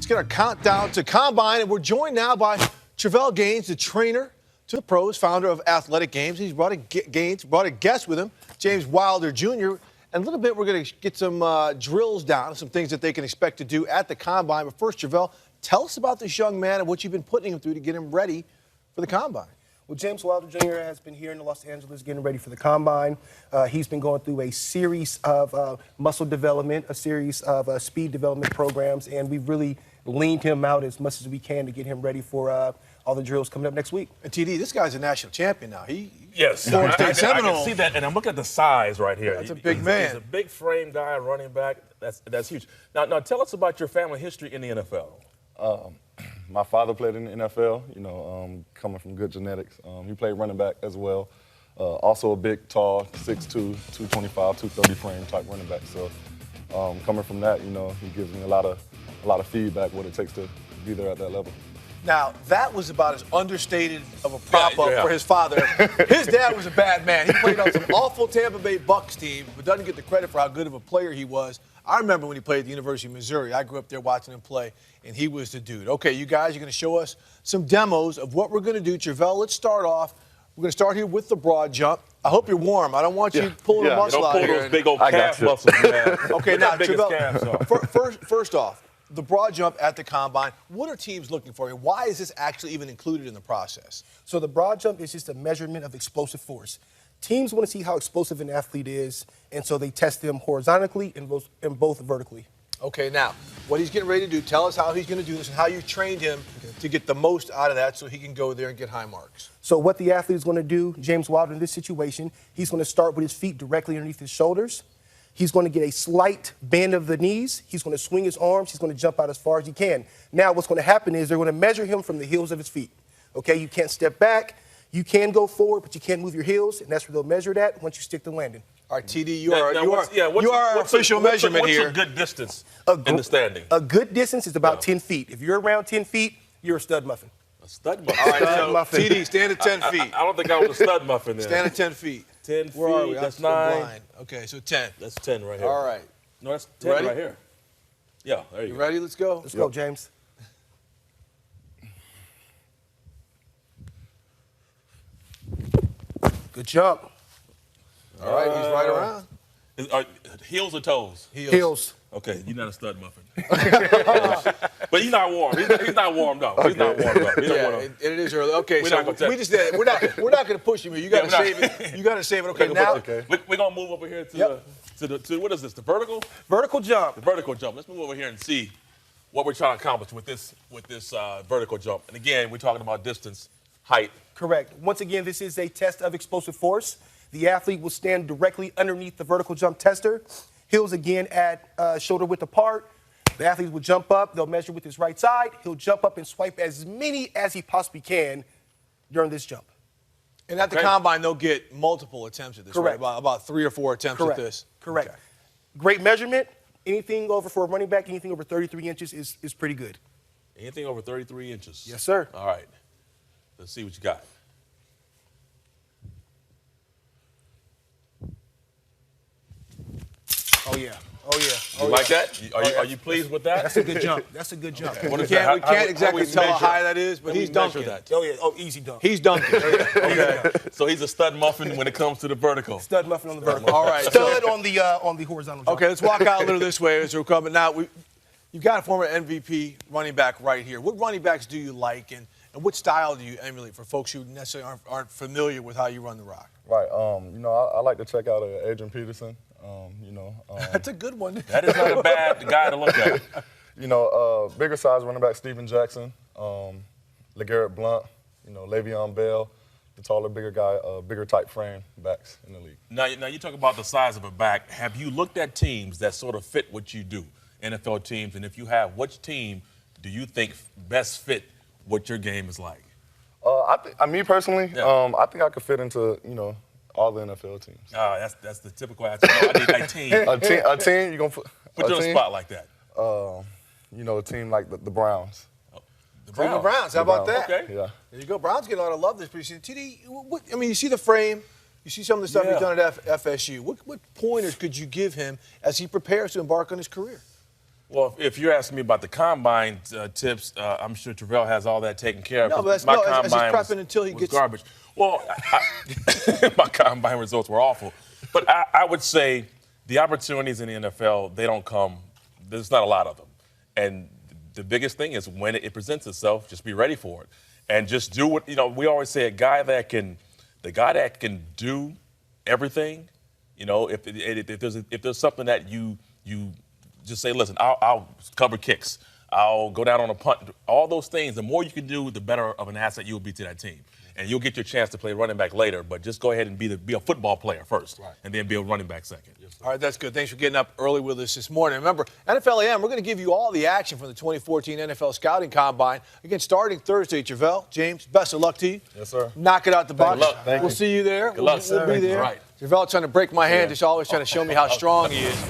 get our countdown to Combine, and we're joined now by Travelle Gaines, the trainer to the pros, founder of Athletic Games. He's brought a guest with him, James Wilder Jr., and a little bit we're going to get some drills down, some things that they can expect to do at the Combine. But first, Travelle, tell us about this young man and what you've been putting him through to get him ready for the Combine. Well, James Wilder Jr. has been here in Los Angeles getting ready for the Combine. He's been going through a series of muscle development, a series of speed development programs, and we've really leaned him out as much as we can to get him ready for all the drills coming up next week. And TD, this guy's a national champion now. Yes, I can see that, and I'm looking at the size right here. That's a big man. He's a big frame guy, running back. That's huge. Now, tell us about your family history in the NFL. My father played in the NFL, coming from good genetics. He played running back as well. Also a big, tall, 6'2", 225, 230 frame type running back. So coming from that, he gives me a lot of feedback what it takes to be there at that level. Now, that was about as understated of a prop-up for his father. His dad was a bad man. He played on some awful Tampa Bay Bucks team, but doesn't get the credit for how good of a player he was. I remember when he played at the University of Missouri. I grew up there watching him play, and he was the dude. Okay, you guys are going to show us some demos of what we're going to do. Travelle, let's start off. We're going to start here with the broad jump. I hope you're warm. I don't want you pulling a muscle out here. Don't pull those big old calf muscles, man. Okay, now, Travelle, first off, the broad jump at the Combine, what are teams looking for? Why is this actually even included in the process? So the broad jump is just a measurement of explosive force. Teams want to see how explosive an athlete is, and so they test them horizontally and both vertically. Okay, now, what he's getting ready to do, tell us how he's going to do this and how you trained him to get the most out of that so he can go there and get high marks. So what the athlete is going to do, James Wilder, in this situation, he's going to start with his feet directly underneath his shoulders. He's going to get a slight bend of the knees. He's going to swing his arms. He's going to jump out as far as he can. Now, what's going to happen is they're going to measure him from the heels of his feet. Okay, you can't step back. You can go forward, but you can't move your heels, and that's where they'll measure that once you stick the landing. All right, TD, you are our official measurement here. What's a good distance in the standing? A good distance is about 10 feet. If you're around 10 feet, you're a stud muffin. A stud muffin? All right, so TD, stand at 10 feet. I don't think I was a stud muffin then. Stand at 10 feet. 10 feet, Where are we? that's 9. Blind. Okay, so 10. That's 10 right here. All right. No, that's 10 ready? right here. Yeah, there you go. Ready? Let's go. Let's go, James. Good jump. All right, he's right around. Heels or toes? Heels. Okay, you're not a stud muffin. But he's not warm. He's not warmed up. He's not warmed up. And it is early. Okay, We're so not gonna we're not going to push him here. You got to save it. You got to save it. Okay, now we're going to move over here to what is this? The vertical? Vertical jump. The vertical jump. Let's move over here and see what we're trying to accomplish with this vertical jump. And again, we're talking about distance, height. Correct. Once again, this is a test of explosive force. The athlete will stand directly underneath the vertical jump tester. Heels again at shoulder width apart. The athlete will jump up. They'll measure with his right side. He'll jump up and swipe as many as he possibly can during this jump. And at the Combine, they'll get multiple attempts at this. Correct. Right? About 3 or 4 attempts at this. Correct. Okay. Great measurement. Anything over for a running back, anything over 33 inches is pretty good. Anything over 33 inches? Yes, sir. All right. Let's see what you got. Oh, yeah. Oh, yeah. You like that? Are you pleased with that? That's a good jump. That's a good jump. Okay. We can't exactly tell how high that is, but he's dunking. That? Oh, yeah. Oh, easy dunk. He's dunking. Okay. So he's a stud muffin when it comes to the vertical. Stud muffin on the vertical. All right. Stud on the horizontal jump. Okay, let's walk out a little this way as we're coming. Now, you've got a former MVP running back right here. What running backs do you like, and what style do you emulate for folks who necessarily aren't familiar with how you run the rock? Right. I like to check out Adrian Peterson. That's a good one. That is not a bad guy to look at. Bigger size running back Steven Jackson, LeGarrette Blount, Le'Veon Bell, the taller, bigger guy, bigger type frame backs in the league. Now you talk about the size of a back. Have you looked at teams that sort of fit what you do, NFL teams? And if you have, which team do you think best fit what your game is like? Me personally, I think I could fit into, all the NFL teams. That's the typical answer. No, I need a team. a team, you're going to put you on a spot like that. A team like the Browns. The Browns. How about that? Okay. Yeah. There you go. Browns get a lot of love this preseason. TD, you see the frame. You see some of the stuff he's done at FSU. What pointers could you give him as he prepares to embark on his career? Well, if you're asking me about the combine tips, I'm sure Travelle has all that taken care of. No, but my as he's combine prepping until he was gets garbage. Well, my combine results were awful. But I would say the opportunities in the NFL, they don't come. There's not a lot of them. And the biggest thing is when it presents itself, just be ready for it. And just do what, we always say the guy that can do everything, if there's something that you just say, listen, I'll cover kicks. I'll go down on a punt. All those things, the more you can do, the better of an asset you'll be to that team. And you'll get your chance to play running back later, but just go ahead and be a football player first, and then be a running back second. Yes, all right, that's good. Thanks for getting up early with us this morning. Remember, NFL AM, we're going to give you all the action from the 2014 NFL Scouting Combine. Again, starting Thursday, Travelle, James, best of luck to you. Yes, sir. Knock it out the box. Good luck. We'll see you there. Good luck, We'll be there. Right. Travelle trying to break my hand, just always trying to show me how strong he is.